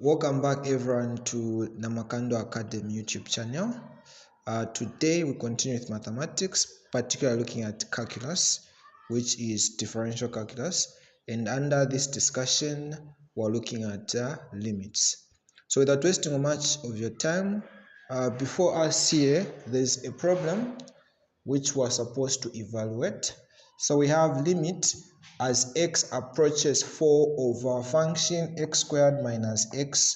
Welcome back everyone to Namakando Academy YouTube channel. Today we continue with mathematics, particularly looking at calculus, which is differential calculus. And under this discussion, we're looking at limits. So without wasting much of your time, before us here, there's a problem which we're supposed to evaluate. So we have limit as x approaches 4 over function x squared minus x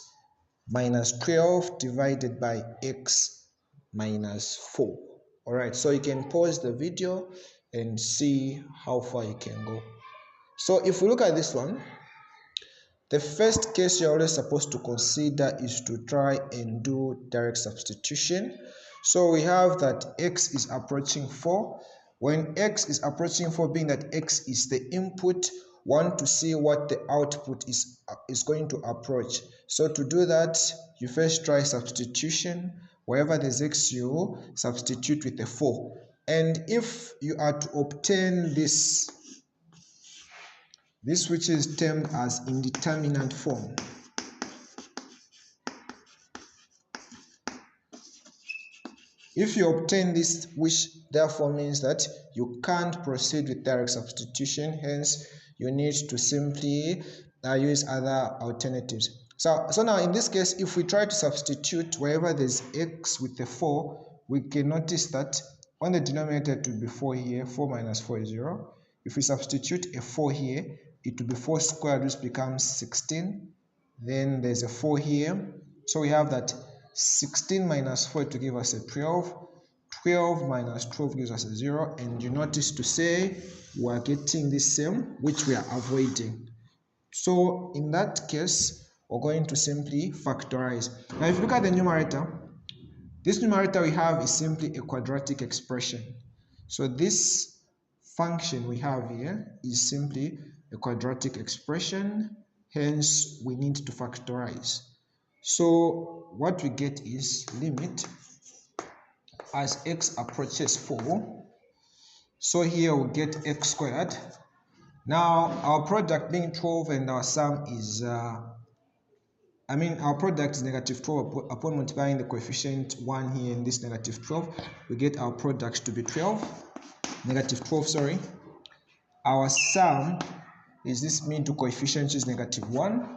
minus 12 divided by x minus 4. All right, so you can pause the video and see how far you can go. So if we look at this one, the first case you're always supposed to consider is to try and do direct substitution. So we have that x is approaching 4. When x is approaching 4, being that x is the input, want to see what the output is going to approach. So to do that, you first try substitution. Wherever there's x, you substitute with a 4. And if you are to obtain this which is termed as indeterminate form, if you obtain this, which therefore means that you can't proceed with direct substitution, hence you need to simply use other alternatives. So now in this case, if we try to substitute wherever there's x with a 4, we can notice that on the denominator it will be 4 here. 4 minus 4 is 0. If we substitute a 4 here, it will be 4 squared, which becomes 16. Then there's a 4 here. So we have that 16 minus 4 to give us a 12. 12 minus 12 gives us a 0. And you notice to say we are getting the same, which we are avoiding. So in that case, we're going to simply factorize. Now if you look at the numerator, this numerator we have is simply a quadratic expression. So this function we have here is simply a quadratic expression, hence we need to factorize. So what we get is limit as x approaches 4. So here we get x squared. Now our product being 12 and our sum is our product is negative 12. Upon multiplying the coefficient 1 here in this negative 12, we get our product to be negative 12, sorry. Our sum is this mean to coefficient, which is negative 1.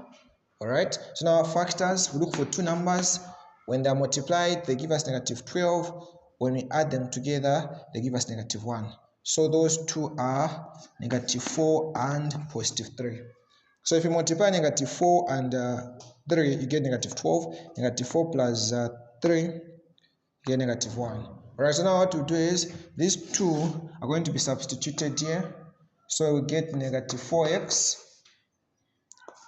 All right, so now our factors, we look for two numbers. When they're multiplied, they give us negative 12. When we add them together, they give us negative 1. So those two are negative 4 and positive 3. So if you multiply negative 4 and 3, you get negative 12. Negative 4 plus 3, you get negative 1. All right, so now what we do is these two are going to be substituted here. So we get negative 4x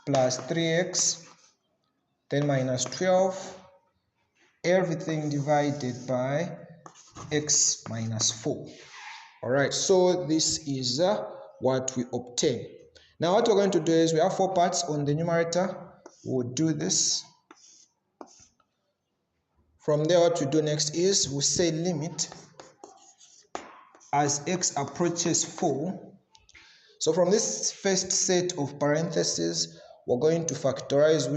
plus 3x, then minus 12, everything divided by x minus 4. All right, so this is what we obtain. Now what we're going to do is we have 4 parts on the numerator. We'll do this. From there, what we do next is we say limit as x approaches 4. So from this first set of parentheses, we're going to factorize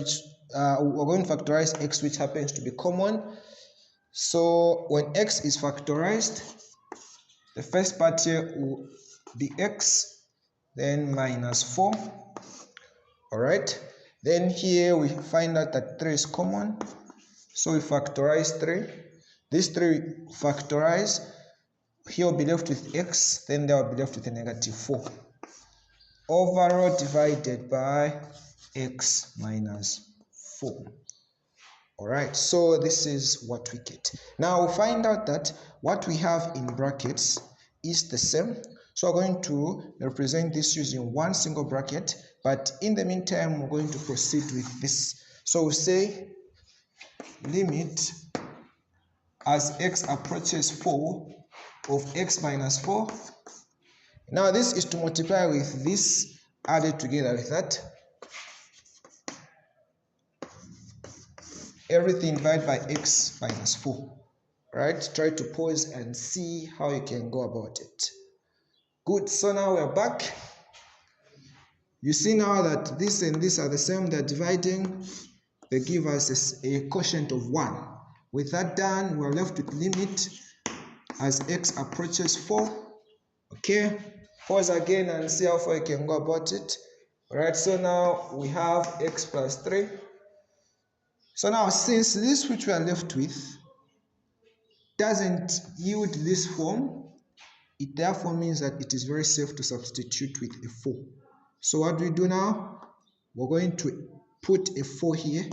x, which happens to be common. So when x is factorized, the first part here will be x, then minus 4. All right, then here we find out that 3 is common, so we factorize 3. This 3 factorize, here will be left with x, then there will be left with a negative 4. Overall divided by x minus 4. All right, so this is what we get. Now we'll find out that what we have in brackets is the same. So we're going to represent this using one single bracket, but in the meantime, we're going to proceed with this. So we say limit as x approaches 4 of x minus 4. Now this is to multiply with this added together with that. Everything divided by x minus 4. Right? Try to pause and see how you can go about it. Good, so now we're back. You see now that this and this are the same, they're dividing. they give us a quotient of 1. With that done, we are left with limit as x approaches 4. Okay, pause again and see how far you can go about it. Alright, so now we have x plus 3. So now, since this which we are left with doesn't yield this form, it therefore means that it is very safe to substitute with a 4. So what do we do now? We're going to put a 4 here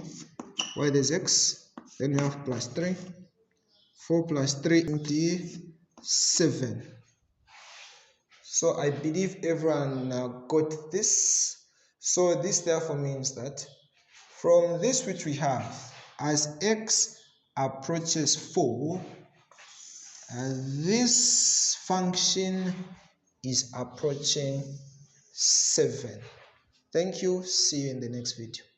where there's x, then we have plus 3. 4 plus 3 into 7. So I believe everyone got this. So this therefore means that from this which we have, as x approaches 4, this function is approaching 7. Thank you. See you in the next video.